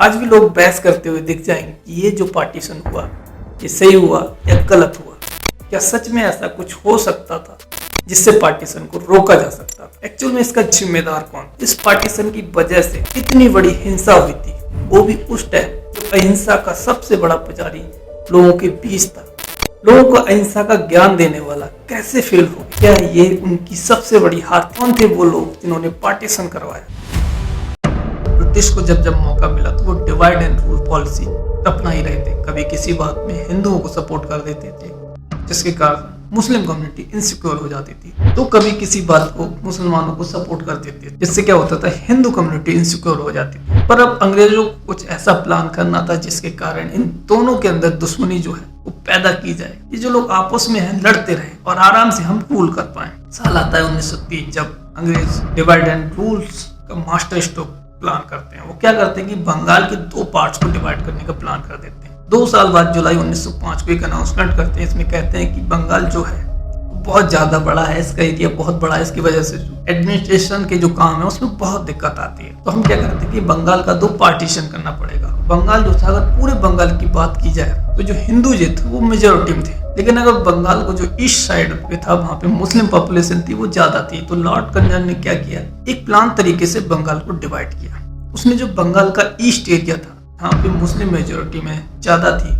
आज भी लोग बहस करते हुए दिख जाएंगे कि ये जो पार्टीशन हुआ ये सही हुआ या गलत हुआ। क्या सच में ऐसा कुछ हो सकता था जिससे पार्टीशन को रोका जा सकता था? एक्चुअल में इसका जिम्मेदार कौन? इस पार्टीशन की वजह से इतनी बड़ी हिंसा हुई थी, वो भी उस टाइम जब अहिंसा का सबसे बड़ा पुजारी लोगों के बीच था। लोगों को अहिंसा का ज्ञान देने वाला कैसे फेल हो गया? क्या ये उनकी सबसे बड़ी हार? कौन थे वो लोग जिन्होंने पार्टीशन करवाया? ब्रिटिश को जब जब मौका मिला तो वो डिवाइड एंड रूल पॉलिसी अपना ही रहे थे। कभी किसी बात में हिंदुओं को सपोर्ट कर देते थे जिसके कारण मुस्लिम कम्युनिटी इनसिक्योर हो जाती थी, तो कभी किसी बात को मुसलमानों को सपोर्ट कर देते थे जिससे क्या होता था, हिंदू कम्युनिटी इनसिक्योर हो जाती थी। पर अब अंग्रेजों को कुछ ऐसा प्लान करना था जिसके कारण इन दोनों के अंदर दुश्मनी जो है वो पैदा की जाए। ये जो लोग आपस में है लड़ते रहे और आराम से हम रूल कर पाए। साल आता है 1930 जब अंग्रेज डिवाइड एंड रूल्स का मास्टर स्ट्रोक प्लान करते हैं। वो क्या करते हैं कि बंगाल के दो पार्ट्स को डिवाइड करने का प्लान कर देते हैं। 2 साल बाद जुलाई 1905 को एक अनाउंसमेंट करते हैं। इसमें कहते हैं कि बंगाल जो है बहुत ज्यादा बड़ा है, इसका एरिया बहुत बड़ा है, इसकी वजह से एडमिनिस्ट्रेशन के जो काम है उसमें बहुत दिक्कत आती है। तो हम क्या करते हैं कि बंगाल का 2 पार्टीशन करना पड़ेगा। बंगाल जो था, अगर पूरे बंगाल की बात की जाए तो जो हिंदू जो थे वो मेजोरिटी में थे, लेकिन अगर बंगाल को जो ईस्ट साइड पे था वहां पे मुस्लिम पॉपुलेशन थी वो ज्यादा थी। तो लॉर्ड कर्जन ने क्या किया, एक प्लान तरीके से बंगाल को डिवाइड किया। उसने जो बंगाल का ईस्ट एरिया था जहाँ पे मुस्लिम मेजोरिटी में ज्यादा थी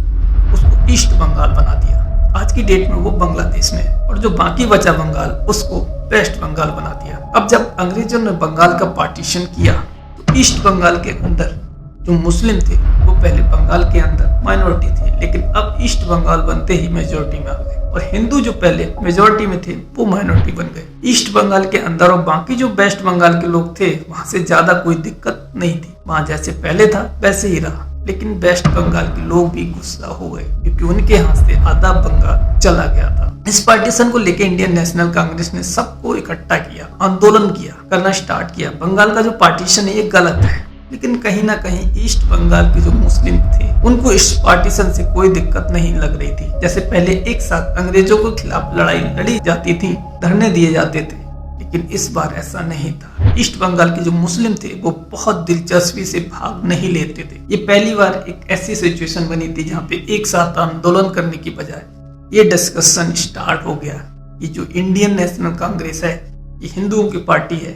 उसको ईस्ट बंगाल बना दिया। आज की डेट में वो बांग्लादेश में, और जो बाकी बचा बंगाल उसको वेस्ट बंगाल बना दिया। अब जब अंग्रेजों ने बंगाल का पार्टीशन किया तो ईस्ट बंगाल के अंदर जो मुस्लिम थे वो पहले बंगाल के अंदर माइनॉरिटी थे, लेकिन अब ईस्ट बंगाल बनते ही मेजोरिटी में आ गए, और हिंदू जो पहले मेजोरिटी में थे वो माइनॉरिटी बन गए। ईस्ट बंगाल के अंदर और बाकी जो वेस्ट बंगाल के लोग थे वहां से ज्यादा कोई दिक्कत नहीं थी, वहां जैसे पहले था वैसे ही रहा। लेकिन वेस्ट बंगाल के लोग भी गुस्सा हो गए क्योंकि उनके हाथ से आधा बंगाल चला गया था। इस पार्टीशन को लेकर इंडियन नेशनल कांग्रेस ने सबको इकट्ठा किया, आंदोलन किया, करना स्टार्ट किया। बंगाल का जो पार्टीशन है ये गलत है, लेकिन कहीं ना कहीं ईस्ट बंगाल के जो मुस्लिम थे उनको इस पार्टीशन से कोई दिक्कत नहीं लग रही थी। जैसे पहले एक साथ अंग्रेजों के खिलाफ लड़ाई लड़ी जाती थी, धरने दिए जाते थे, लेकिन इस बार ऐसा नहीं था। ईस्ट बंगाल के जो मुस्लिम थे वो बहुत दिलचस्पी से भाग नहीं लेते थे। ये पहली बार एक ऐसी सिचुएशन बनी थी जहाँ पे एक साथ आंदोलन करने की बजाय ये डिस्कशन स्टार्ट हो गया। ये जो इंडियन नेशनल कांग्रेस है ये हिंदुओं की पार्टी है।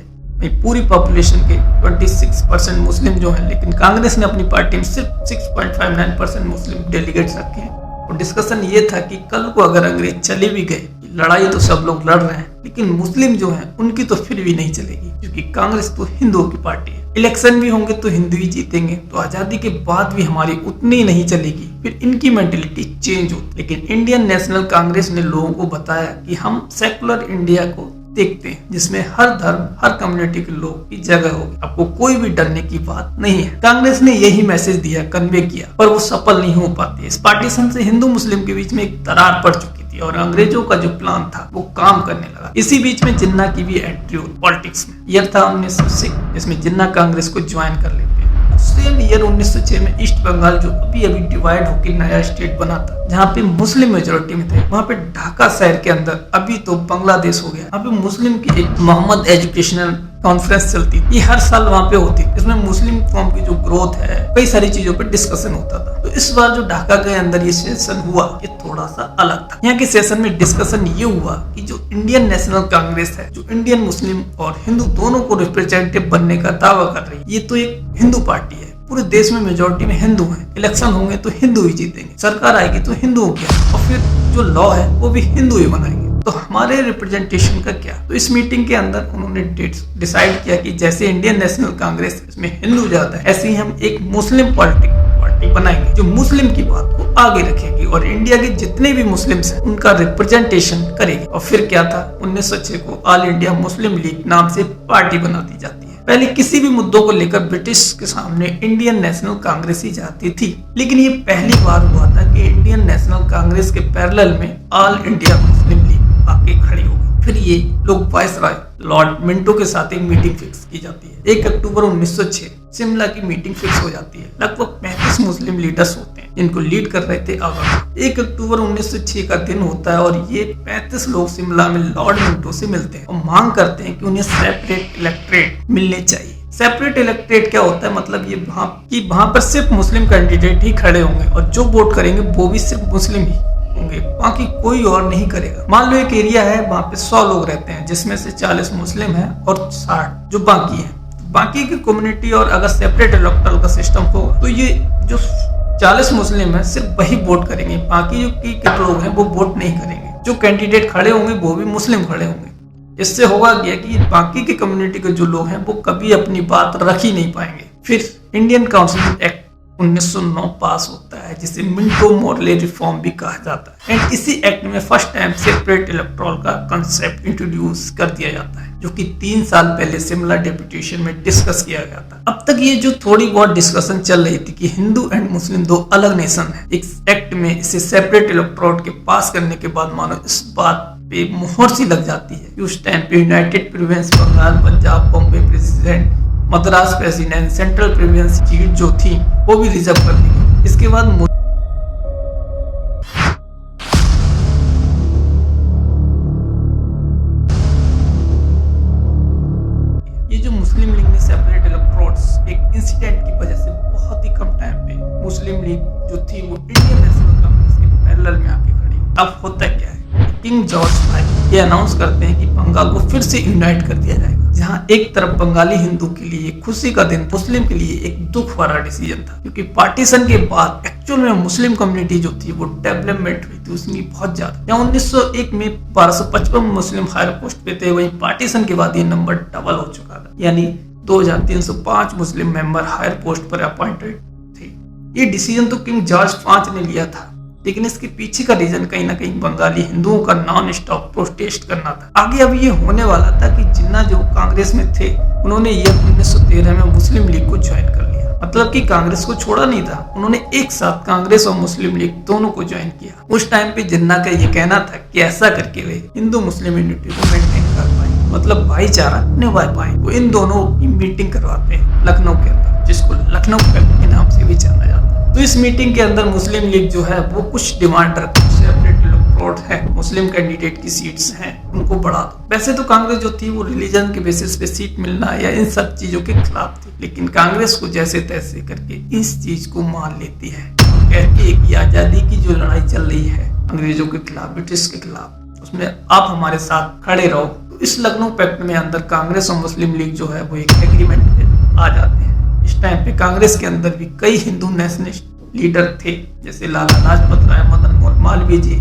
पूरी पॉपुलेशन के 26% मुस्लिम जो हैं, लेकिन कांग्रेस ने अपनी पार्टी में सिर्फ 6.59% मुस्लिम डेलीगेट्स रखे हैं। और डिस्कशन ये था कि कल को अगर अंग्रेज चले भी गए, लड़ाई तो सब लोग लड़ रहे हैं, लेकिन मुस्लिम जो हैं उनकी तो फिर भी नहीं चलेगी क्योंकि कांग्रेस तो हिंदुओं की पार्टी है। इलेक्शन भी होंगे तो हिंदू ही जीतेंगे, तो आजादी के बाद भी हमारी उतनी नहीं चलेगी, फिर इनकी मेंटेलिटी चेंज हो। लेकिन इंडियन नेशनल कांग्रेस ने लोगों को बताया कि हम सेकुलर इंडिया को देखते हैं जिसमें हर धर्म, हर कम्युनिटी के लोग की जगह होगी, आपको कोई भी डरने की बात नहीं है। कांग्रेस ने यही मैसेज दिया, कन्वे किया, पर वो सफल नहीं हो पाती। इस पार्टीशन से हिंदू मुस्लिम के बीच में एक दरार पड़ चुकी थी और अंग्रेजों का जो प्लान था वो काम करने लगा। इसी बीच में जिन्ना की भी एंट्री हुई पॉलिटिक्स में। ईयर था 1906 जिसमें जिन्ना कांग्रेस को ज्वाइन कर लेते हैं। सेम ईयर 1906 में ईस्ट बंगाल जो अभी डिवाइड होकर नया स्टेट बना था जहाँ पे मुस्लिम मेजोरिटी में थे, वहाँ पे ढाका शहर के अंदर अभी तो बांग्लादेश हो गया। यहाँ पे मुस्लिम की एक मोहम्मद एजुकेशनल कॉन्फ्रेंस चलती थी, ये हर साल वहाँ पे होती। इसमें मुस्लिम कौम की जो ग्रोथ है, कई सारी चीजों पे डिस्कशन होता था। तो इस बार जो ढाका के अंदर ये सेशन हुआ ये थोड़ा सा अलग था। यहाँ के सेशन में डिस्कशन ये हुआ कि जो इंडियन नेशनल कांग्रेस है, जो इंडियन मुस्लिम और हिंदू दोनों को रिप्रेजेंटेटिव बनने का दावा कर रही है, ये तो एक हिंदू पार्टी है। पूरे देश में मेजोरिटी में हिंदू हैं, इलेक्शन होंगे तो हिंदू ही जीतेंगे, सरकार आएगी तो हिंदुओं की, और फिर जो लॉ है वो भी हिंदू ही बनाएंगे। तो हमारे रिप्रेजेंटेशन का क्या? तो इस मीटिंग के अंदर उन्होंने डिसाइड किया कि जैसे इंडियन नेशनल कांग्रेस इसमें हिंदू ज्यादा है, ऐसे ही हम एक मुस्लिम पार्टी बनाएंगे जो मुस्लिम की बात को आगे रखेगी और इंडिया के जितने भी मुस्लिम्स हैं उनका रिप्रेजेंटेशन करेगी। और फिर क्या था, 1906 को ऑल इंडिया मुस्लिम लीग नाम से पार्टी बना दी जाती है। पहले किसी भी मुद्दों को लेकर ब्रिटिश के सामने इंडियन नेशनल कांग्रेस ही जाती थी, लेकिन ये पहली बार हुआ था कि इंडियन नेशनल कांग्रेस के पैरेलल में ऑल इंडिया मुस्लिम लीग आके खड़ी हो गई। फिर ये लोग वाइसराय लॉर्ड मिंटो के साथ एक मीटिंग फिक्स की जाती है। 1 अक्टूबर 1906 शिमला की मीटिंग फिक्स हो जाती है। लगभग 35 मुस्लिम लीडर्स होते हैं जिनको लीड कर रहे थे आगा। 1 अक्टूबर 1906 का दिन होता है और ये 35 लोग शिमला में लॉर्ड मिंटो से मिलते हैं और मांग करते हैं कि उन्हें सेपरेट इलेक्टोरेट मिलने चाहिए। सेपरेट इलेक्टेड क्या होता है, मतलब ये वहां पर सिर्फ मुस्लिम कैंडिडेट ही खड़े होंगे और जो वोट करेंगे वो भी सिर्फ मुस्लिम ही होंगे, बाकी कोई और नहीं करेगा। मान लो एक एरिया है, वहां पे 100 लोग रहते हैं, जिसमें से 40 मुस्लिम हैं और 60 जो बाकी हैं। बाकी की कम्युनिटी और अगर सेपरेट इलेक्टोरल का सिस्टम होगा तो ये जो 40 मुस्लिम है सिर्फ वही वोट करेंगे, बाकी जो लोग हैं वो वोट नहीं करेंगे। जो कैंडिडेट खड़े होंगे वो भी मुस्लिम खड़े होंगे। इससे होगा क्या कि बाकी की कम्युनिटी के जो लोग हैं वो कभी अपनी बात रख ही नहीं पाएंगे। फिर इंडियन काउंसिल एक्ट 1909 पास होता है, जिसे मिंटो मोर्ले रिफॉर्म भी कहा जाता है। एंड इसी एक्ट में फर्स्ट टाइम सेपरेट इलेक्टोरल का कंसेप्ट इंट्रोड्यूस कर दिया जाता है, जो कि 3 साल पहले शिमला डेपुटेशन में डिस्कस किया गया था। अब तक ये जो थोड़ी बहुत डिस्कशन चल रही थी कि हिंदू एंड मुस्लिम 2 अलग नेशन है, इस एक्ट में इसे सेपरेट इलेक्टोरल के पास करने के बाद मानो इस बात पे मोहर सी लग जाती है कि उस टाइम पे united province Bengal, Punjab, Bombay president, Madras president, central province seat जो थी वो भी रिजर्व कर दी गई। इसके बाद ये जो मुस्लिम लीग ने सेपरेट इलेक्टोरेट्स एक इंसिडेंट की वजह से बहुत ही कम टाइम पे मुस्लिम लीग जो थी वो इंडियन नेशनल कांग्रेस के पैरेलल में आके खड़ी। अब होता क्या है, किंग जॉर्ज V ये अनाउंस करते हैं कि बंगाल को फिर से यूनाइट कर दिया जाएगा। जहां एक तरफ बंगाली हिंदू के लिए खुशी का दिन, मुस्लिम के लिए एक दुख भरा डिसीजन था, क्योंकि पार्टीशन के बाद एक्चुअल में मुस्लिम कम्युनिटी जो थी वो डेवलपमेंट हुई थी उसमें बहुत ज्यादा। यहाँ 1901 में 1255 मुस्लिम हायर पोस्ट पे थे, वहीं पार्टीशन के बाद ये नंबर डबल हो चुका था, यानी 2305 मुस्लिम मेंबर हायर पोस्ट पर अपॉइंटेड थे। ये डिसीजन तो किंग जॉर्ज V ने लिया था, लेकिन इसके पीछे का रीजन कहीं ना कहीं बंगाली हिंदुओं का नॉन स्टॉप प्रोटेस्ट करना था। आगे अब ये होने वाला था कि जिन्ना जो कांग्रेस में थे उन्होंने ये 1913 में मुस्लिम लीग को ज्वाइन कर लिया, मतलब कि कांग्रेस को छोड़ा नहीं था, उन्होंने एक साथ कांग्रेस और मुस्लिम लीग दोनों को ज्वाइन किया। उस टाइम पे जिन्ना का ये कहना था कि ऐसा करके वे हिंदू मुस्लिम यूनिटी को मेंटेन कर पाए, मतलब भाईचारा निभा पाए। वो इन दोनों की मीटिंग करवाते हैं लखनऊ के अंदर, जिसको लखनऊ पैक्ट के नाम से भी जाना जाता है। तो इस मीटिंग के अंदर मुस्लिम लीग जो है वो कुछ डिमांड रखती है, सेपरेट इलेक्टोरेट है, मुस्लिम कैंडिडेट की सीट्स हैं उनको बढ़ा दो। वैसे तो कांग्रेस जो थी वो रिलीजन के बेसिस पे सीट मिलना या इन सब चीजों के खिलाफ थी, लेकिन कांग्रेस को जैसे तैसे करके इस चीज को मान लेती है, कहती है कि आजादी की जो लड़ाई चल रही है अंग्रेजों के खिलाफ, ब्रिटिश के खिलाफ, उसमें आप हमारे साथ खड़े रहो। तो इस लखनऊ पैक्ट में अंदर कांग्रेस और मुस्लिम लीग जो है वो एक एग्रीमेंट पे आ जाते हैं। इस टाइम पे कांग्रेस के अंदर भी कई हिंदू नेशनलिस्ट लीडर थे, जैसे लाला लाजपत राय, मदन मोहन मालवीय जी।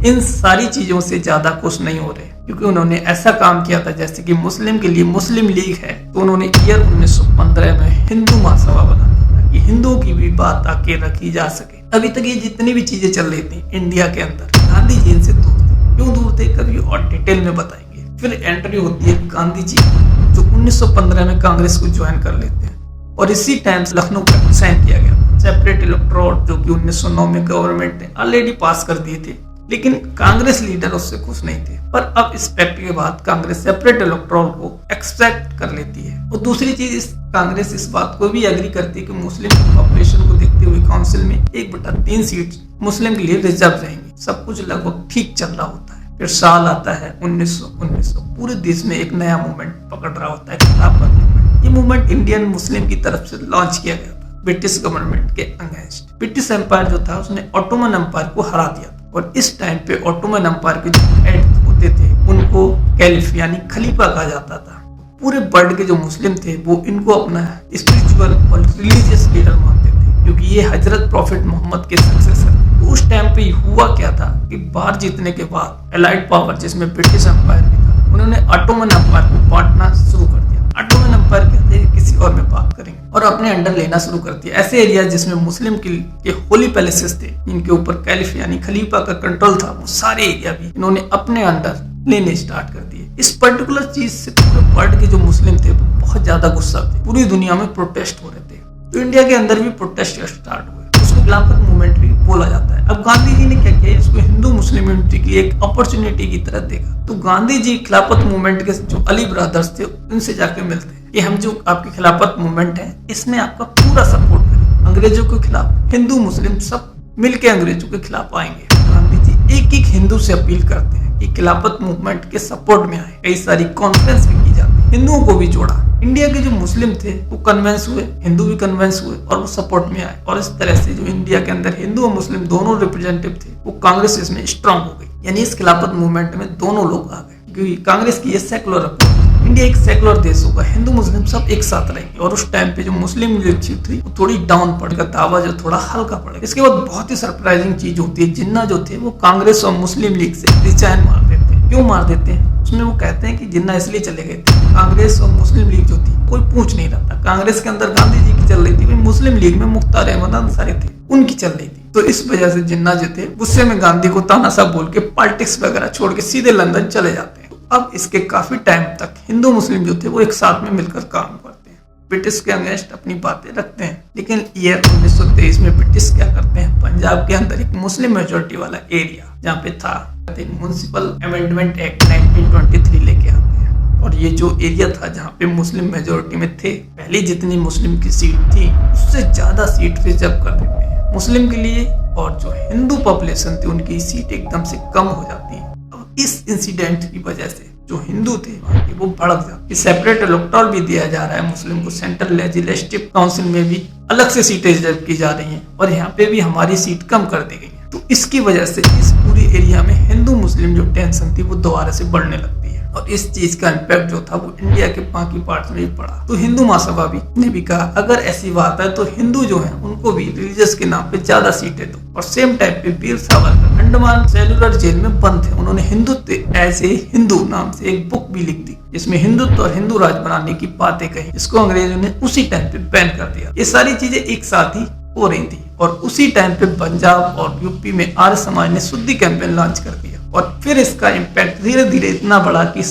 इन सारी चीजों से ज्यादा खुश नहीं हो रहे, क्योंकि उन्होंने ऐसा काम किया था जैसे कि मुस्लिम के लिए मुस्लिम लीग है, तो उन्होंने ईयर 1915 में हिंदू महासभा बना दी ताकि हिंदुओं की भी बात आके रखी जा सके। अभी तक ये जितनी भी चीजें चल रही थी इंडिया के अंदर, गांधी जी इनसे दूर थे। क्यों दूर थे कभी और डिटेल में बताएंगे। फिर एंट्री होती है गांधी जी, जो 1915 में कांग्रेस को ज्वाइन कर लेते हैं, और इसी टाइम लखनऊ पैक्ट साइन किया गया। सेपरेट इलेक्टोरेट जो कि 1909 में गवर्नमेंट ने ऑलरेडी पास कर दिए थे, लेकिन कांग्रेस लीडर उससे खुश नहीं थे। पर अब इस पैक्ट के बाद कांग्रेस सेपरेट इलेक्टोरेट को एक्सेप्ट कर लेती है। और दूसरी चीज, कांग्रेस इस बात को भी एग्री करती है कि मुस्लिम पॉपुलेशन को देखते हुए काउंसिल में 1/3 सीट मुस्लिम के लिए रिजर्व रहेंगी। सब कुछ लगभग ठीक चल रहा होता है। फिर साल आता है 1900, पूरे देश में एक नया मूवमेंट पकड़ रहा होता है, खिलाफत मूवमेंट। ये मूवमेंट इंडियन मुस्लिम की तरफ से लॉन्च किया गया था ब्रिटिश गवर्नमेंट के अगेंस्ट। ब्रिटिश एम्पायर जो था उसने ऑटोमन एम्पायर को हरा दिया, और इस टाइम पे ऑटोमन एम्पायर के जो हेड होते थे उनको कैलिफ यानी खलीफा कहा जाता था। पूरे वर्ल्ड के जो मुस्लिम थे वो इनको अपना स्पिरिचुअल और रिलीजियस लीडर मानते थे, क्योंकि ये हजरत प्रॉफिट मोहम्मद के सक्सेसर। तो उस टाइम पे हुआ क्या था कि बार जीतने के बाद एलाइड पावर जिसमें ब्रिटिश एम्पायर भी था, उन्होंने ऑटोमन एम्पायर को बांटना शुरू कर दिया। ऑटोमन एम्पायर कहते हैं किसी और में बात करेंगे, और अपने अंडर लेना शुरू कर दिया ऐसे एरिया जिसमें मुस्लिम के होली पैलेसेस थे, इनके ऊपर कैलिफ यानी खलीफा का कंट्रोल था, वो सारे एरिया भी इन्होंने अपने अंडर लेने स्टार्ट कर दिए। इस पर्टिकुलर चीज से पूरे वर्ल्ड के जो मुस्लिम थे वो बहुत ज्यादा गुस्सा थे, पूरी दुनिया में प्रोटेस्ट हो रहे थे। तो इंडिया के अंदर भी प्रोटेस्ट स्टार्ट हुए, उसको खिलाफत मूवमेंट भी बोला जाता है। अब गांधी जी ने क्या किया, इसको हिंदू मुस्लिम यूनिटी की एक अपॉर्चुनिटी की तरह देखा। तो गांधी जी खिलाफत मूवमेंट के जो अली ब्रदर्स थे उनसे जाके मिलते हैं कि हम जो आपकी खिलाफत मूवमेंट है इसमें आपका पूरा सपोर्ट करें, अंग्रेजों के खिलाफ हिंदू मुस्लिम सब मिलके अंग्रेजों के खिलाफ आएंगे। गांधी जी एक एक हिंदू से अपील करते हैं कि खिलाफत मूवमेंट के सपोर्ट में आए। कई सारी कॉन्फ्रेंस भी की जाती है, हिंदुओं को भी जोड़ा। इंडिया के जो मुस्लिम थे वो कन्वेंस हुए, हिंदू भी कन्वेंस हुए और वो सपोर्ट में आए। और इस तरह से जो इंडिया के अंदर हिंदू और मुस्लिम दोनों रिप्रेजेंटेटिव थे वो कांग्रेस इसमें स्ट्रांग हो गई। यानी इस खिलाफत मूवमेंट में दोनों लोग आ गए, क्योंकि कांग्रेस की ये सेकुलर अप्रोच। इंडिया एक सेकुलर देश होगा, हिंदू मुस्लिम सब एक साथ रहेंगे। और उस टाइम पे जो मुस्लिम लीडरशिप थी वो थोड़ी डाउन पड़ेगा, दावा जो थोड़ा हल्का पड़ेगा। इसके बाद बहुत ही सरप्राइजिंग चीज होती है, जिन्ना जो थे वो कांग्रेस और मुस्लिम लीग से रिजाइन मार देते हैं। क्यों मार देते हैं? उसमें वो कहते हैं कि जिन्ना इसलिए चले गए थे, कांग्रेस और मुस्लिम लीग जो थी कोई पूछ नहीं रहा था। कांग्रेस के अंदर गांधी जी की चल रही थी, मुस्लिम लीग में मुख्तार अहमद अंसारी थे, उनकी चल रही थी। तो इस वजह से जिन्ना जो थे गुस्से में गांधी को तानाशाह बोल के पॉलिटिक्स वगैरह छोड़ के सीधे लंदन चले जाते हैं। अब इसके काफी टाइम तक हिंदू मुस्लिम जो थे वो एक साथ में मिलकर काम करते हैं, ब्रिटिश के अगेंस्ट अपनी बातें रखते हैं। लेकिन ईयर 1923 में ब्रिटिश क्या करते हैं, पंजाब के अंदर एक मुस्लिम मेजोरिटी वाला एरिया जहाँ पे था म्युनिसिपल अमेंडमेंट एक्ट 1923 लेके आते हैं। और ये जो एरिया था जहाँ पे मुस्लिम मेजोरिटी में थे, पहले जितनी मुस्लिम की सीट थी उससे ज्यादा सीट रिजर्व कर देते हैं मुस्लिम के लिए। और जो हिंदू पॉपुलेशन थी उनकी सीट एकदम से कम हो जाती है। अब इस इंसिडेंट की वजह से जो हिंदू थे वो भड़क जाते। सेपरेट इलेक्टोरल भी दिया जा रहा है मुस्लिम को, सेंट्रल लेजिस्लेटिव काउंसिल में भी अलग से सीटें रिजर्व की जा रही हैं और यहाँ पे भी हमारी सीट कम कर दी गई है। तो इसकी वजह से इस पूरी एरिया में हिंदू मुस्लिम जो टेंशन थी वो दोबारा से बढ़ने लगती है। और इस चीज का इम्पैक्ट जो था वो इंडिया के बाकी पार्ट्स में भी पड़ा। तो हिंदू महासभा ने भी कहा अगर ऐसी बात है तो हिंदू जो है उनको भी रिलीजियस के नाम पे ज्यादा सीटें दो। और सेम टाइम पे वीर सावरकर अंडमान सेलुलर जेल में बंद थे, उन्होंने हिंदुत्व एज ए हिंदू नाम से एक बुक भी लिख दी जिसमें हिंदुत्व और हिंदू राज बनाने की बातें कही, जिसको अंग्रेजों ने उसी टाइम पे बैन कर दिया। ये सारी चीजें एक साथ ही हो रही थी। और उसी टाइम पे पंजाब और यूपी में आर्य समाज ने शुद्धि कैंपेन लॉन्च कर दिया। और फिर इसका इम्पैक्ट धीरे धीरे इतना बढ़ा कि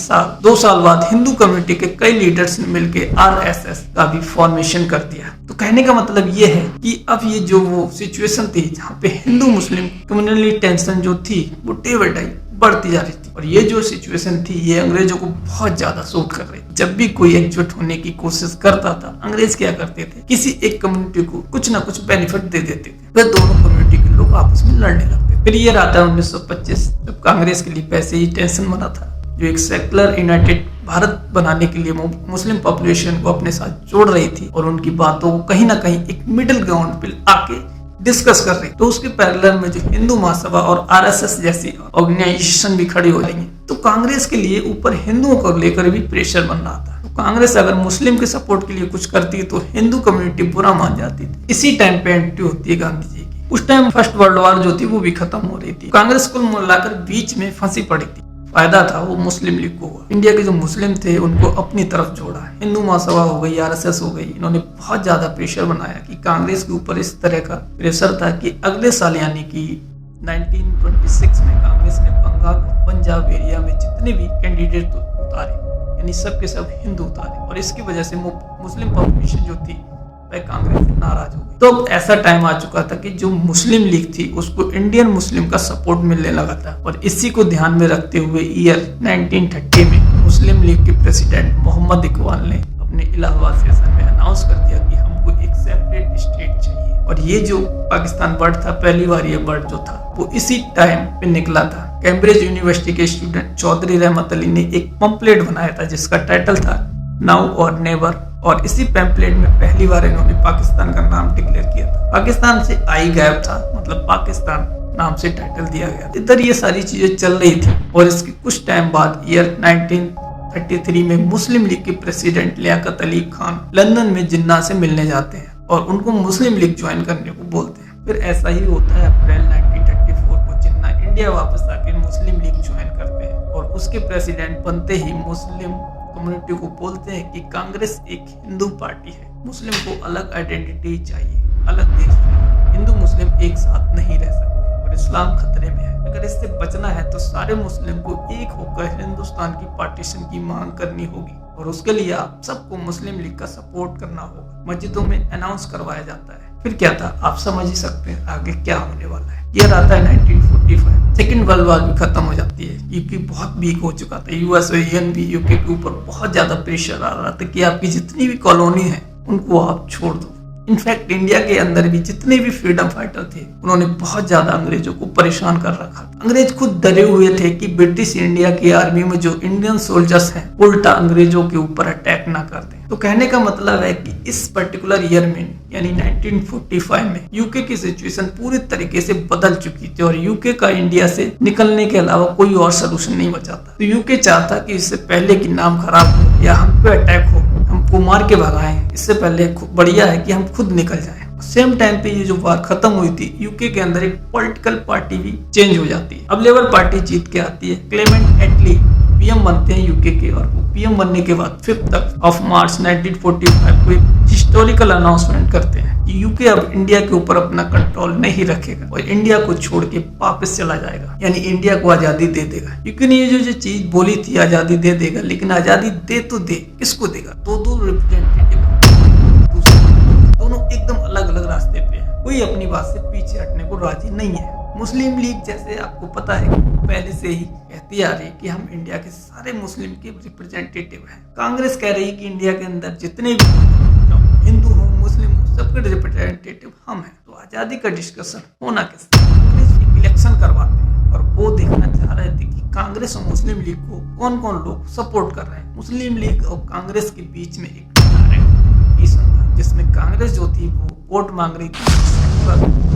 2 साल बाद हिंदू कम्युनिटी के कई लीडर्स ने मिलकर आरएसएस का भी फॉर्मेशन कर दिया। तो कहने का मतलब ये है कि अब ये जो वो सिचुएशन थी जहाँ पे हिंदू मुस्लिम कम्युनल टेंशन जो थी वो डे बाय डे बढ़ती जा रही थी। और ये जो सिचुएशन थी ये अंग्रेजों को बहुत ज्यादा सूट कर रही। जब भी कोई एकजुट होने की कोशिश करता था अंग्रेज क्या करते थे, किसी एक कम्युनिटी को कुछ ना कुछ बेनिफिट दे देते थे, वह दोनों कम्युनिटी के लोग आपस में लड़ने लगते। फिर ये आता है 1925 जब कांग्रेस के लिए पैसे ही टेंशन बना था, जो एक सेकुलर यूनाइटेड भारत बनाने के लिए मुस्लिम पॉपुलेशन को अपने साथ जोड़ रही थी और उनकी बातों को कहीं ना कहीं एक मिडिल ग्राउंड पे आके डिस्कस कर रही। तो उसके पैरेलल में जो हिंदू महासभा और आरएसएस जैसी ऑर्गेनाइजेशन भी खड़ी हो रही है। तो कांग्रेस के लिए ऊपर हिंदुओं को लेकर भी प्रेशर बन रहा था। तो कांग्रेस अगर मुस्लिम के सपोर्ट के लिए कुछ करती है तो हिंदू कम्युनिटी बुरा मान जाती थी। इसी टाइम पे एंट्री होती है गांधी जी की। उस टाइम फर्स्ट वर्ल्ड वॉर जो थी वो भी खत्म हो रही थी। कांग्रेस कुल मिलाकर बीच में फंसी पड़ी थी। फायदा था वो मुस्लिम लीग को हुआ। इंडिया के जो मुस्लिम थे उनको अपनी तरफ जोड़ा। हिंदू महासभा हो गई, आरएसएस हो गई, इन्होंने बहुत ज्यादा प्रेशर बनाया कि कांग्रेस के ऊपर इस तरह का प्रेशर था कि अगले साल यानी कि 1926 में कांग्रेस ने बंगाल और पंजाब एरिया में जितने भी कैंडिडेट उतारे, यानी सब के सब हिंदू उतारे। और इसकी वजह से मुस्लिम पॉपुलेशन जो थी वह कांग्रेस से नाराज हो गई। तो अब ऐसा टाइम आ चुका था कि जो मुस्लिम लीग थी उसको इंडियन मुस्लिम का सपोर्ट मिलने लगा था। और इसी को ध्यान में रखते हुए ईयर 1930 में मुस्लिम लीग के प्रेसिडेंट मोहम्मद इकबाल ने अपने इलाहाबाद सेशन में अनाउंस कर दिया कि हमको एक सेपरेट स्टेट चाहिए। और ये जो पाकिस्तान वर्ड था, पहली बार ये वर्ड जो था वो इसी टाइम पे निकला था। कैम्ब्रिज यूनिवर्सिटी के स्टूडेंट चौधरी रहमत अली ने एक पंपलेट बनाया था जिसका टाइटल था नाउ और नेवर। और इसी पैम्पलेट में पहली बार इन्होंने पाकिस्तान का नाम डिक्लेयर किया था। पाकिस्तान से आई गायब था, मतलब पाकिस्तान नाम से टाइटल दिया गया। इधर ये सारी चीजें चल रही थी। और इसके कुछ टाइम बाद ईयर 1933 में मुस्लिम लीग के प्रेसिडेंट लियाकत अली खान लंदन में जिन्ना से मिलने जाते हैं और उनको मुस्लिम लीग ज्वाइन करने को बोलते हैं। फिर ऐसा ही होता है, अप्रैल 1934 को जिन्ना इंडिया वापस आकर मुस्लिम लीग ज्वाइन करते हैं और उसके प्रेसिडेंट बनते ही मुस्लिम कम्युनिटी को बोलते हैं कि कांग्रेस एक हिंदू पार्टी है, मुस्लिम को अलग आइडेंटिटी चाहिए, अलग देश चाहिए, हिंदू मुस्लिम एक साथ नहीं रह सकते और इस्लाम खतरे में है। अगर इससे बचना है तो सारे मुस्लिम को एक होकर हिंदुस्तान की पार्टीशन की मांग करनी होगी और उसके लिए आप सबको मुस्लिम लीग का सपोर्ट करना होगा। मस्जिदों में अनाउंस करवाया जाता है। फिर क्या था आप समझ ही सकते हैं आगे क्या होने वाला है। ये आता है 1945। सेकेंड वर्ल्ड वॉर भी खत्म हो जाती है। यूके बहुत वीक हो चुका था। यूएस और यूएन भी यूके के ऊपर बहुत ज्यादा प्रेशर आ रहा था कि आपकी जितनी भी कॉलोनी है उनको आप छोड़ दो। इनफैक्ट इंडिया के अंदर भी जितने भी फ्रीडम फाइटर थे उन्होंने बहुत ज्यादा अंग्रेजों को परेशान कर रखा था। अंग्रेज खुद डरे हुए थे कि ब्रिटिश इंडिया की आर्मी में जो इंडियन सोल्जर्स हैं उल्टा अंग्रेजों के ऊपर अटैक ना कर दें। तो कहने का मतलब है कि इस पर्टिकुलर ईयर में यानी 1945 में यूके की सिचुएशन पूरी तरीके से बदल चुकी थी और यूके का इंडिया से निकलने के अलावा कोई और सोल्यूशन नहीं बचा था। तो यूके चाहता कि इससे पहले कि नाम खराब हो या हम पे अटैक हो, हमको मार के भगाएं, इससे पहले बढ़िया है कि हम खुद निकल जाएं। सेम टाइम पे ये जो वार खत्म हुई थी यूके के अंदर एक पॉलिटिकल पार्टी भी चेंज हो जाती है। अब लेबर पार्टी जीत के आती है, क्लेमेंट एटली पीएम बनते हैं यूके के और पीएम बनने के बाद 5 ऑफ मार्च 1945 को एक हिस्टोरिकल अनाउंसमेंट करते हैं कि यूके अब इंडिया के ऊपर अपना कंट्रोल नहीं रखेगा और इंडिया को छोड़ के वापस चला जाएगा, यानी इंडिया को आजादी दे देगा। यूके ने ये जो चीज बोली थी आजादी दे देगा, लेकिन आजादी दे तो दे, किसको देगा? दो रिप्रेजेंटेटिव, दोनों एकदम अलग अलग रास्ते पे है, कोई अपनी बात से पीछे हटने को राजी नहीं है। मुस्लिम लीग जैसे आपको पता है पहले से ही कहती आ रही है कि हम इंडिया के सारे मुस्लिम के रिप्रेजेंटेटिव हैं। कांग्रेस कह रही है कि इंडिया के अंदर जितने भी हिंदू हो मुस्लिम हो सबके रिप्रेजेंटेटिव हम हैं। तो आजादी का डिस्कशन होना किससे? कांग्रेस इलेक्शन करवाते हैं और वो देखना चाह रहे थे कि कांग्रेस और मुस्लिम लीग को कौन कौन लोग सपोर्ट कर रहे हैं। मुस्लिम लीग और कांग्रेस के बीच में एक डायरेक्ट था जिसमें कांग्रेस जो थी वो वोट मांग रही थी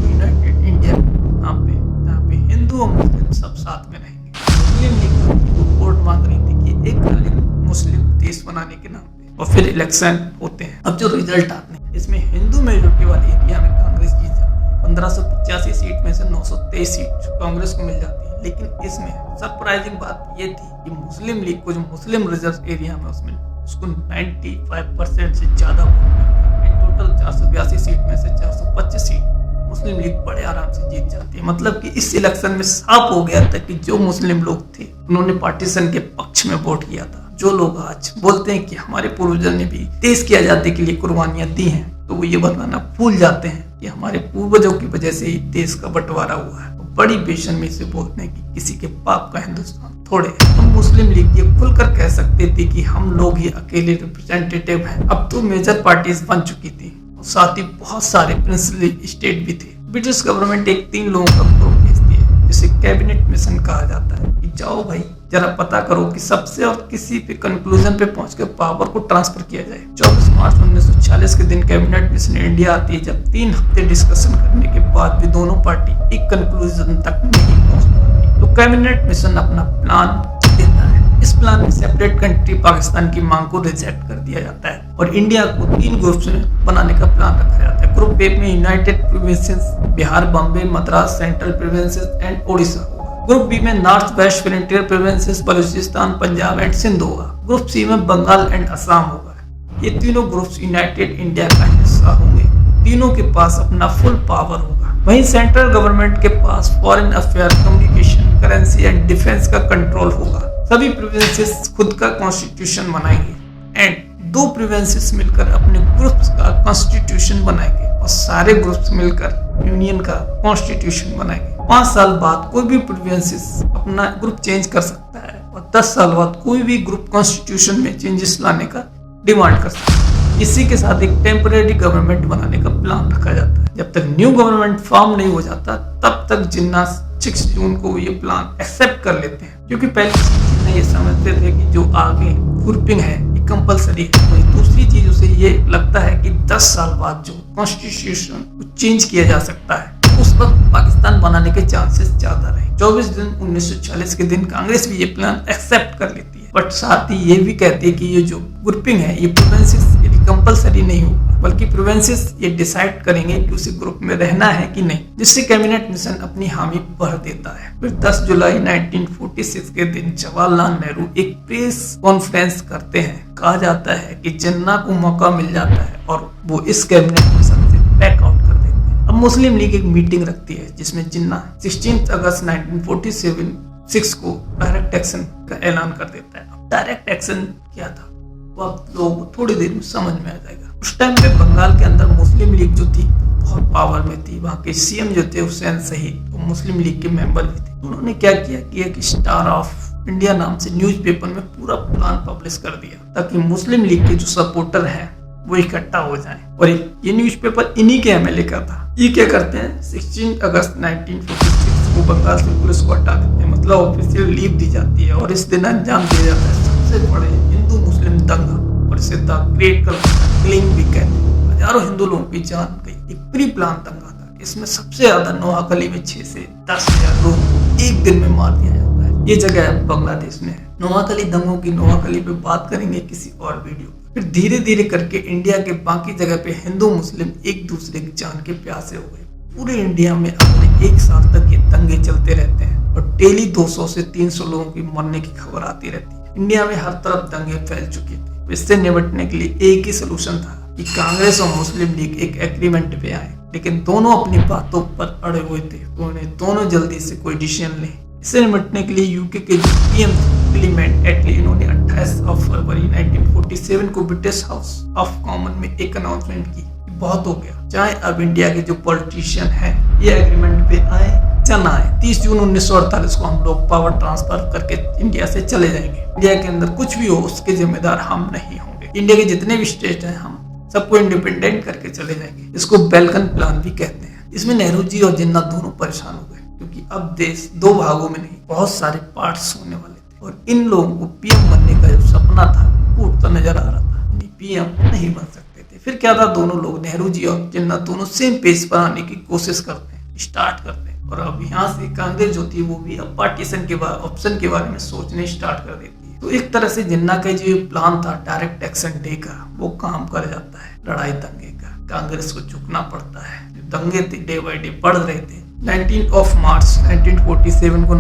यूनाइटेड इंडिया नाम पे, जहाँ पे हिंदू और मुस्लिम सब साथ में रहेंगे। मुस्लिम लीग वोट मांग रही थी कि एक अलग मुस्लिम देश बनाने के नाम पे, और फिर इलेक्शन होते हैं। अब जो रिजल्ट आते हैं इसमें हिंदू मेजोरिटी वाले एरिया में कांग्रेस जीत जाती है। 1585 सीट में से 923 सीट कांग्रेस को मिल जाती है। लेकिन इसमें सरप्राइजिंग बात ये थी कि मुस्लिम लीग को जो मुस्लिम रिजर्व एरिया में उसमें उसको 95% से ज्यादा वोट मिलते हैं। टोटल 482 सीट में से 425 सीट मुस्लिम लीग बड़े आराम से जीत जाती है। मतलब कि इस इलेक्शन में साफ हो गया था कि जो मुस्लिम लोग थे उन्होंने पार्टीशन के पक्ष में वोट किया था। जो लोग आज बोलते हैं कि हमारे पूर्वजों ने भी देश की आजादी के लिए कुर्बानियां दी हैं, तो वो ये बताना भूल जाते हैं कि हमारे पूर्वजों की वजह से ही देश का बंटवारा हुआ है। बड़ी बेशर्मी से बोलते हैं कि किसी के पाप का हिंदुस्तान थोड़े। हम मुस्लिम लीग ये खुलकर कह सकते थे कि हम लोग ही अकेले रिप्रेजेंटेटिव हैं। अब तो मेजर पार्टीज बन चुकी थी और साथ ही बहुत सारे प्रिंसली स्टेट भी थे। ब्रिटिश गवर्नमेंट एक 3 लोगों का ग्रुप भेजती है जिसे कैबिनेट मिशन कहा जाता है कि जाओ भाई जरा पता करो कि सबसे और किसी पे कंक्लूजन पे पहुंचकर पावर को ट्रांसफर किया जाए। 24 मार्च 1946 के दिन कैबिनेट मिशन इंडिया आती है, जब 3 हफ्ते डिस्कशन करने के बाद भी दोनों पार्टी एक कंक्लूजन तक नहीं पहुंच पाती। तो कैबिनेट मिशन अपना प्लान देता है। इस प्लान में सेपरेट कंट्री पाकिस्तान की मांग को रिजेक्ट कर दिया जाता है और इंडिया को 3 ग्रुप्स में बनाने का प्लान रखा जाता है। ग्रुप ए में United Provinces Bihar, Bombay, Madras, Central Provinces and Odisha होगा। ग्रुप बी में North West Frontier Provinces, Baluchistan, Punjab and Sindh होगा। ग्रुप सी में बंगाल एंड असम होगा। ये तीनों ग्रुप्स यूनाइटेड इंडिया का हिस्सा होंगे। तीनों के पास अपना फुल पावर होगा। वहीं सेंट्रल गवर्नमेंट के पास foreign affair, communication, currency and defence का कंट्रोल होगा। सभी प्रोविंसेस खुद का कॉन्स्टिट्यूशन बनाएंगे एंड 2 प्रोविंसेस मिलकर अपने ग्रुप्स का कॉन्स्टिट्यूशन बनाएंगे और सारे ग्रुप्स मिलकर यूनियन का कॉन्स्टिट्यूशन बनाएंगे। 5 साल बाद कोई भी प्रोविंसेस अपना ग्रुप चेंज कर सकता है और 10 साल बाद कोई भी ग्रुप कॉन्स्टिट्यूशन में चेंजेस लाने का डिमांड कर सकता है। इसी के साथ एक टेम्परेरी गवर्नमेंट बनाने का प्लान रखा जाता है। जब तक न्यू गवर्नमेंट फॉर्म नहीं हो जाता तब तक जिन्ना 6 जून को ये प्लान एक्सेप्ट कर लेते हैं, क्योंकि पहले ये समझते थे कि जो आगे ग्रुपिंग है ये कंपलसरी है। वही दूसरी चीज उसे ये लगता है कि 10 साल बाद जो कॉन्स्टिट्यूशन चेंज किया जा सकता है उस वक्त पाकिस्तान बनाने के चांसेस ज्यादा रहे। 24 जून 1946 के दिन कांग्रेस भी ये प्लान एक्सेप्ट कर लेती है, बट साथ ही ये भी कहती है कि ये जो ग्रुपिंग है ये प्रोविंसेस कंपलसरी नहीं होगा, बल्कि प्रोविंसेस ये डिसाइड करेंगे कि उसी ग्रुप में रहना है कि नहीं, जिससे कैबिनेट मिशन अपनी हामी भर देता है। फिर 10 जुलाई 1946 के दिन जवाहरलाल नेहरू एक प्रेस कॉन्फ्रेंस करते हैं। कहा जाता है कि जिन्ना को मौका मिल जाता है और वो इस कैबिनेट मिशन से बैक आउट कर देते हैं। अब मुस्लिम लीग एक मीटिंग रखती है जिसमें जिन्ना 16 अगस्त 1946 को डायरेक्ट एक्शन का ऐलान कर देता है। डायरेक्ट एक्शन क्या था अब लोग थोड़ी देर में समझ में आ जाएगा। उस टाइम पे बंगाल के अंदर मुस्लिम लीग जो थी बहुत पावर में थी। वहाँ के सीएम जो थे हुसैन सही तो मुस्लिम लीग के मेंबर भी थे। उन्होंने क्या किया कि एक स्टार ऑफ इंडिया नाम से न्यूज़पेपर में पूरा प्लान पब्लिश कर दिया ताकि मुस्लिम लीग के जो सपोर्टर हैं वो इकट्ठा हो जाएं। और ये न्यूज़पेपर इन्हीं के एमएलए का था। ये क्या करते हैं, 16 अगस्त 1946 को बंगाल से पुलिस को हटा देते हैं, मतलब ऑफिशियल लीव दी जाती है। और इस दिन अंजाम दिया जाता है सबसे बड़े हिंदू मुस्लिम दंगा, और इसे द ग्रेट किलिंग भी कहते हैं। हजारों हिंदू लोगों की जान गई। एक प्री प्लान दंगा था। इसमें सबसे ज्यादा नोआखली में 6 से 10,000 लोगों को एक दिन में मार दिया जाता है। ये जगह बांग्लादेश में है। नोआखली दंगों की नोआखली पे बात करेंगे किसी और वीडियो। फिर धीरे धीरे करके इंडिया के बाकी जगह पे हिंदू मुस्लिम एक दूसरे की जान के प्यासे हो गए। पूरे इंडिया में अपने 1 साल तक ये दंगे चलते रहते हैं और डेली 200 से 300 लोगों की मरने की खबर आती रहती है। इंडिया में हर तरफ दंगे फैल चुके थे। इससे निपटने के लिए एक ही सोल्यूशन था कि कांग्रेस और मुस्लिम लीग एक एग्रीमेंट पे आए, लेकिन दोनों अपनी बातों पर अड़े हुए थे। तो उन्हें दोनों जल्दी से कोई डिसीजन लें। इससे निपटने के लिए यूके के जो पीएम क्लीमेंट एटली, इन्होंने 28 फरवरी 1947 को ब्रिटिश हाउस ऑफ कॉमन में एक अनाउंसमेंट की, बहुत हो गया, चाहे अब इंडिया के जो पॉलिटिशियन हैं ये एग्रीमेंट पे आए या ना आए। 30 जून 1948 को हम लोग पावर ट्रांसफर करके इंडिया से चले जाएंगे। इंडिया के अंदर कुछ भी हो उसके जिम्मेदार हम नहीं होंगे। इंडिया के जितने भी स्टेट हैं हम सबको इंडिपेंडेंट करके चले जाएंगे। इसको बेलकन प्लान भी कहते हैं। इसमें नेहरू जी और जिन्ना दोनों परेशान हो गए, क्योंकि अब देश 2 भागों में नहीं बहुत सारे पार्ट्स होने वाले थे और इन लोगों को पीएम बनने का जो सपना था टूटता नजर आ रहा था। पीएम नहीं बन सकते थे। फिर क्या था, दोनों लोग नेहरू जी और जिन्ना दोनों सेम पेज पर आने की कोशिश करते हैं, स्टार्ट करते हैं। और अब यहाँ से कांग्रेस जो थी वो भी अब पार्टीशन के ऑप्शन के बारे में सोचने स्टार्ट कर देती है। तो एक तरह से जिन्ना का जो प्लान था डायरेक्ट एक्शन डे का, वो काम कर जाता है। लड़ाई दंगे का कांग्रेस को झुकना पड़ता है। जो दंगे थे डे बाई डे बढ़ रहे थे। 19 मार्च 1947 को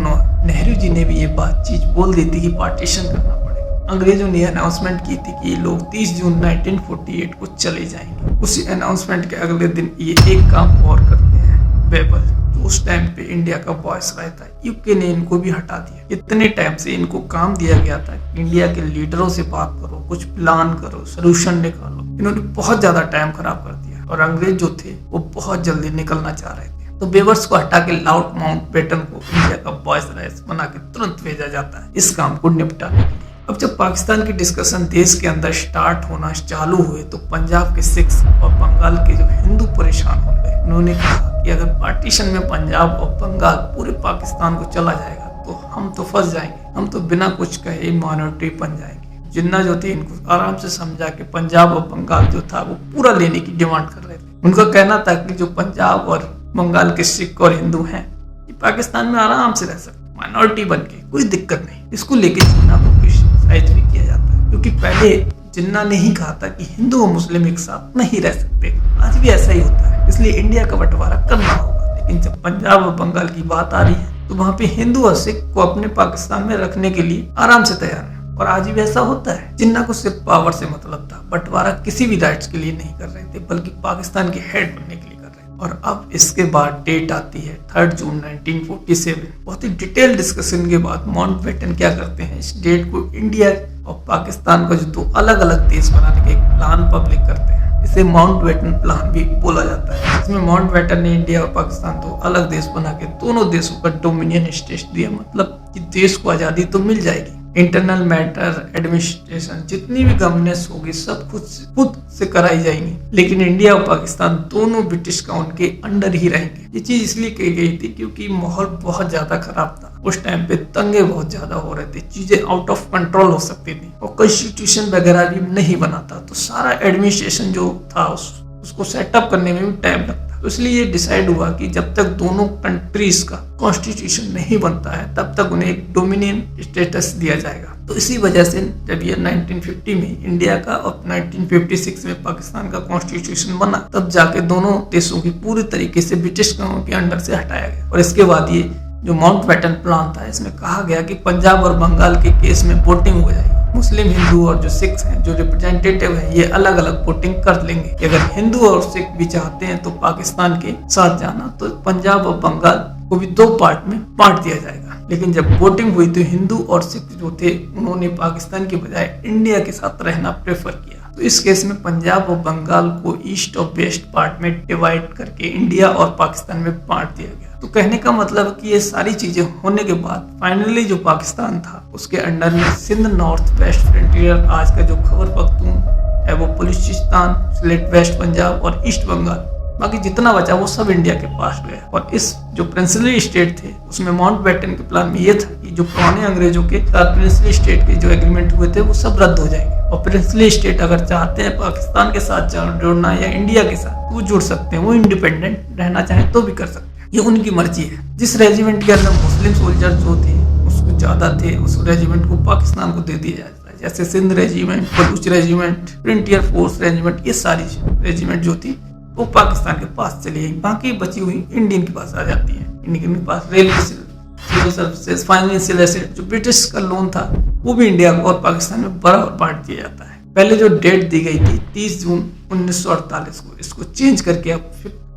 नेहरू जी ने भी ये चीज बोल दी थी कि पार्टीशन करना पड़ेगा। अंग्रेजों ने अनाउंसमेंट की थी कि ये लोग 30 जून 1948 को चले जाएंगे। उसी अनाउंसमेंट के अगले दिन ये एक काम और करते हैं, बेबल, तो उस टाइम पे इंडिया का वॉइस रहता है। यूके ने इनको भी हटा दिया। इतने टाइम से इनको काम दिया गया था कि इंडिया के लीडरों से बात करो, कुछ प्लान करो, सोल्यूशन निकालो। इन्होंने बहुत ज्यादा टाइम खराब कर दिया और अंग्रेज जो थे वो बहुत जल्दी निकलना चाह रहे थे। तो बेवर्स को हटा के लॉर्ड माउंटबेटन को इंडिया का वॉइस बना के तुरंत भेजा जाता है इस काम को निपटाने के लिए। अब जब पाकिस्तान की डिस्कशन देश के अंदर स्टार्ट होना चालू हुए तो पंजाब के सिख्स और बंगाल के जो हिंदू परेशान हो गए। उन्होंने कहा कि अगर पार्टीशन में पंजाब और बंगाल पूरे पाकिस्तान को चला जाएगा तो हम तो फंस जाएंगे, हम तो बिना कुछ कहे माइनॉरिटी बन जाएंगे। जिन्ना जो थे इनको आराम से समझा के पंजाब और बंगाल जो था वो पूरा लेने की डिमांड कर रहे थे। उनका कहना था कि जो पंजाब और बंगाल के सिख और हिंदू हैं ये पाकिस्तान में आराम से रह सकते, माइनॉरिटी बन के, कोई दिक्कत नहीं। इसको लेके जिन्ना को क्रिटिसाइज भी किया जाता है, क्योंकि पहले जिन्ना ने ही कहा था कि हिंदू और मुस्लिम एक साथ नहीं रह सकते। आज भी ऐसा ही होता है, इसलिए इंडिया का बंटवारा करना होगा। लेकिन जब पंजाब और बंगाल की बात आ रही है तो वहाँ पे हिंदू और सिख को अपने पाकिस्तान में रखने के लिए आराम से तैयार है। और आज भी ऐसा होता है। जिन्ना को सिर्फ पावर से मतलब था, बंटवारा किसी भी राइट्स के लिए नहीं कर रहे थे, बल्कि पाकिस्तान के हेड बनने के लिए कर रहे थे। और अब इसके बाद डेट आती है 3 जून 1947। बहुत ही डिटेल डिस्कशन के बाद माउंटबेटन क्या करते हैं, इस डेट को इंडिया और पाकिस्तान का जो 2 अलग अलग देश बनाने का एक प्लान पब्लिक करते हैं। इसे माउंटबेटन प्लान भी बोला जाता है। इसमें माउंटबेटन ने इंडिया और पाकिस्तान 2 अलग देश बना के दोनों देशों का डोमिनियन स्टेटस दिया, मतलब कि देश को आजादी तो मिल जाएगी। इंटरनल मैटर, एडमिनिस्ट्रेशन, जितनी भी गवर्नेंस होगी सब खुद से कराई जाएंगी, लेकिन इंडिया और पाकिस्तान दोनों ब्रिटिश काउन के अंडर ही रहेंगे। ये चीज इसलिए कही गई थी क्योंकि माहौल बहुत ज्यादा खराब था। उस टाइम पे दंगे बहुत ज्यादा हो रहे थे, चीजें आउट ऑफ कंट्रोल हो सकती थी और कॉन्स्टिट्यूशन वगैरह भी नहीं बना था। तो सारा एडमिनिस्ट्रेशन जो था उसको सेटअप करने में भी टाइम लगता। तो इसलिए ये डिसाइड हुआ कि जब तक दोनों कंट्रीज का कॉन्स्टिट्यूशन नहीं बनता है तब तक उन्हें एक डोमिनियन स्टेटस दिया जाएगा। तो इसी वजह से जब ये 1950 में इंडिया का और 1956 में पाकिस्तान का कॉन्स्टिट्यूशन बना, तब जाके दोनों देशों की पूरी तरीके से ब्रिटिश कानून के अंडर से हटाया गया। और इसके बाद ये जो माउंटबेटन प्लान था, इसमें कहा गया कि पंजाब और बंगाल के केस में वोटिंग हो जाएगी। मुस्लिम, हिंदू और जो सिख हैं, जो रिप्रेजेंटेटिव हैं, ये अलग अलग वोटिंग कर लेंगे कि अगर हिंदू और सिख भी चाहते हैं तो पाकिस्तान के साथ जाना, तो पंजाब और बंगाल को भी 2 पार्ट में बांट दिया जाएगा। लेकिन जब वोटिंग हुई तो हिंदू और सिख जो थे उन्होंने पाकिस्तान के बजाय इंडिया के साथ रहना प्रेफर किया। तो इस केस में पंजाब और बंगाल को ईस्ट और वेस्ट पार्ट में डिवाइड करके इंडिया और पाकिस्तान में बांट दिया गया। तो कहने का मतलब कि ये सारी चीजें होने के बाद फाइनली जो पाकिस्तान था उसके अंडर में सिंध नॉर्थ वेस्ट फ्रंटियर, आज का जो खैबर पख्तून है वो बलूचिस्तान, सिलेट, वेस्ट पंजाब और ईस्ट बंगाल। बाकी जितना बचा वो सब इंडिया के पास गया। और इस जो प्रिंसली स्टेट थे उसमें माउंटबेटन के प्लान में ये था कि जो पुराने अंग्रेजों के साथ प्रिंसली स्टेट के जो एग्रीमेंट हुए थे वो सब रद्द हो जाएंगे, और प्रिंसली स्टेट अगर चाहते हैं पाकिस्तान के साथ जुड़ना या इंडिया के साथ वो जुड़ सकते हैं, वो इंडिपेंडेंट रहना चाहें तो भी कर सकते हैं, ये उनकी मर्जी है। जिस रेजिमेंट के अंदर मुस्लिम सोल्जर जो थे उसको ज्यादा थे, उस रेजिमेंट को पाकिस्तान को दे दिया जाता है। जैसे Sindh regiment, Baloch regiment, frontier force regiment, ये सारी रेजिमेंट जो थी वो पाकिस्तान के पास चली गई। बाकी बची हुई इंडियन के पास आ जाती है। इंडियन के पास railway, civil services, financial asset, जो ब्रिटिश का लोन था वो भी इंडिया को और पाकिस्तान में बराबर बांट दिया जाता है। पहले जो डेट दी गई थी 30 जून 1948 को, इसको चेंज करके अब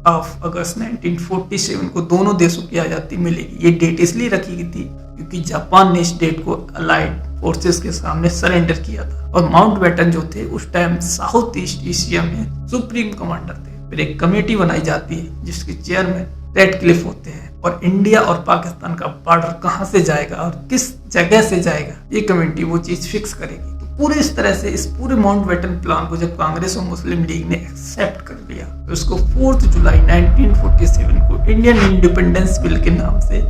5 अगस्त 1947 को दोनों देशों की आजादी मिलेगी। ये डेट इसलिए रखी गई थी क्योंकि जापान ने इस डेट को अलाइड फोर्सेस के सामने सरेंडर किया था, और माउंटबेटन जो थे उस टाइम साउथ ईस्ट एशिया में सुप्रीम कमांडर थे। फिर एक कमेटी बनाई जाती है जिसके चेयरमैन रेडक्लिफ होते हैं, और इंडिया और पाकिस्तान का बॉर्डर कहां से जाएगा और किस जगह से जाएगा ये कमेटी वो चीज फिक्स करेगी। तो पूरे इस तरह से इस पूरे माउंटबेटन प्लान को जब कांग्रेस और मुस्लिम लीग ने एक्सेप्ट कर लिया तो उसको 4 जुलाई 1947 को इंडियन इंडिपेंडेंस बिल के नाम से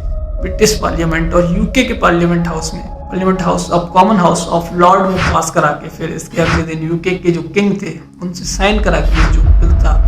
ब्रिटिश पार्लियामेंट और यूके के पार्लियामेंट हाउस में, parliament house of common house of Lord में पास करा के, फिर इसके अगले दिन यूके के जो किंग थे उनसे साइन करा के जो बिल था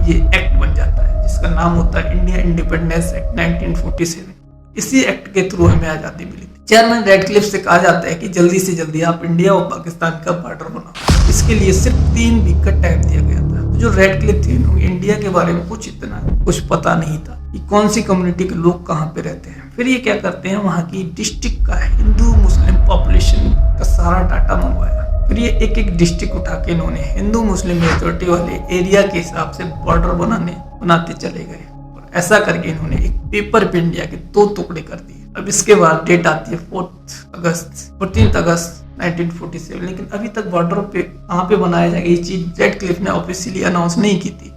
ये एक्ट बन जाता है, जिसका नाम होता है इंडिया इंडिपेंडेंस एक्ट 1947। इसी एक्ट के थ्रू हमें आजादी मिली थी। चेयरमैन रेडक्लिफ से कहा जाता है कि जल्दी से जल्दी आप इंडिया और पाकिस्तान का बॉर्डर बनाओ। इसके लिए सिर्फ 3 वीक का टाइम दिया गया था। तो जो रेडक्लिफ थे उन्हें इंडिया के बारे में कुछ पता नहीं था कि कौन सी कम्युनिटी के लोग कहाँ पे रहते हैं। फिर ये क्या करते हैं, वहाँ की डिस्ट्रिक्ट का हिंदू मुस्लिम पॉपुलेशन का सारा डाटा मंगवाया। फिर ये एक एक डिस्ट्रिक्ट उठा के इन्होंने हिंदू मुस्लिम मेजोरिटी वाले एरिया के हिसाब से बॉर्डर बनाते चले गए, और ऐसा करके इन्होंने एक पेपर पे इंडिया के 2 टुकड़े कर दिए। अब इसके बाद डेट आती है 14 अगस्त 1947, लेकिन अभी तक बॉर्डर पे कहाँ पे बनाया जाएगा ये चीज रेडक्लिफ ने ऑफिशियली अनाउंस नहीं की थी।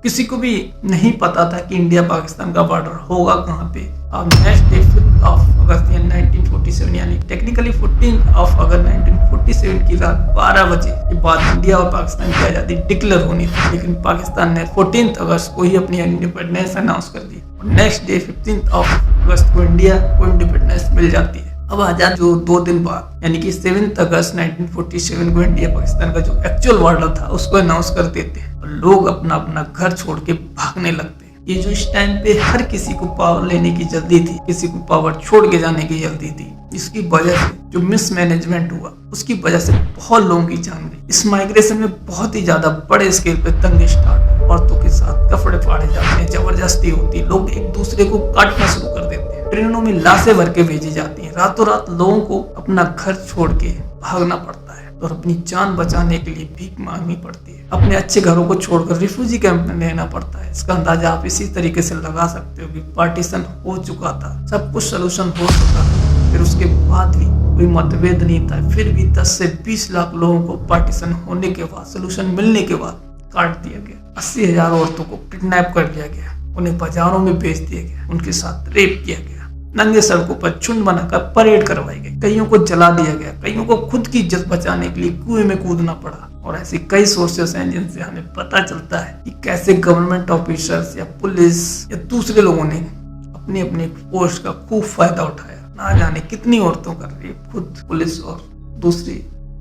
किसी को भी नहीं पता था कि इंडिया पाकिस्तान का बॉर्डर होगा कहाँ पे। अब नेक्स्ट डे 5 अगस्त 1947 यानी टेक्निकली 14 अगस्त 1947 की रात 12 बजे के बाद इंडिया और पाकिस्तान की आज़ादी डिक्लेयर होनी थी, लेकिन पाकिस्तान ने 14 अगस्त को ही अपनी इंडिपेंडेंस अनाउंस कर दी। नेक्स्ट डे 15 अगस्त को इंडिया को इंडिपेंडेंस मिल जाती है। अब आजाद जो 2 दिन बाद यानी कि 7 अगस्त 1947 को इंडिया पाकिस्तान का जो एक्चुअल बॉर्डर था उसको अनाउंस कर देते हैं, और लोग अपना अपना घर छोड़ के भागने लगते हैं। ये जो इस टाइम पे हर किसी को पावर लेने की जल्दी थी, किसी को पावर छोड़ के जाने की जल्दी थी, इसकी वजह से जो मिसमैनेजमेंट हुआ उसकी वजह से बहुत लोगों की जान गई। इस माइग्रेशन में बहुत ही ज्यादा बड़े स्केल पे दंगे स्टार्ट हुए, औरतों के साथ कपड़े फाड़े जाते हैं, जबरदस्ती होती है, लोग एक दूसरे को काटना शुरू कर देते हैं, ट्रेनों में लाशें भर के भेजी जाती हैं, रातों रात लोगों को अपना घर छोड़ के भागना पड़ता है और अपनी जान बचाने के लिए भीख मांगनी पड़ती है, अपने अच्छे घरों को छोड़कर रिफ्यूजी कैंप में रहना पड़ता है। इसका अंदाजा आप इसी तरीके से लगा सकते हो कि पार्टीशन हो चुका था, सब कुछ सोल्यूशन हो चुका था, फिर उसके बाद भी कोई मतभेद नहीं था, फिर भी 10 से 20 लाख लोगों को पार्टीशन होने के बाद, सोल्यूशन मिलने के बाद काट दिया गया। 80,000 औरतों को किडनैप कर लिया गया, उन्हें बाजारों में बेच दिया गया, उनके साथ रेप किया गया, नंगे सड़कों पर झुंड बनाकर परेड करवाई गई, कईयों को जला दिया गया, कईयों को खुद की इज्जत बचाने के लिए कुएं में कूदना पड़ा। और ऐसी कई सोर्सेस हैं जिनसे हमें पता चलता है कि कैसे गवर्नमेंट ऑफिसर्स या पुलिस या दूसरे लोगों ने अपनी अपनी पोस्ट का खूब फायदा उठाया। ना जाने कितनी औरतों का रेप खुद पुलिस और दूसरी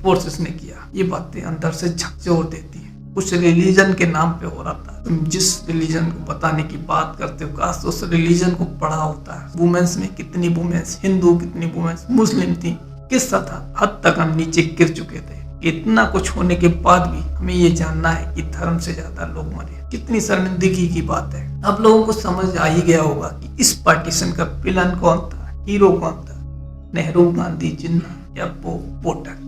फोर्सेस ने किया। ये बातें अंदर से झकझोर देती हैं। कुछ रिलीजन के नाम पे हो रहा था। तुम जिस रिलीजन को बताने की बात करते हो काश उस रिलीजन को पढ़ा होता है। वुमेन्स में कितनी वुमेन्स हिंदू, कितनी वुमेन्स मुस्लिम थी, किस्सा था। हद तक हम नीचे गिर चुके थे। इतना कुछ होने के बाद भी हमें ये जानना है कि धर्म से ज्यादा लोग मरे। कितनी शर्मिंदगी की बात है। अब लोगों को समझ आ ही गया होगा कि इस पार्टीशन का विलन कौन था, हीरो कौन था, नेहरू, गांधी, जिन्ना या पोटक।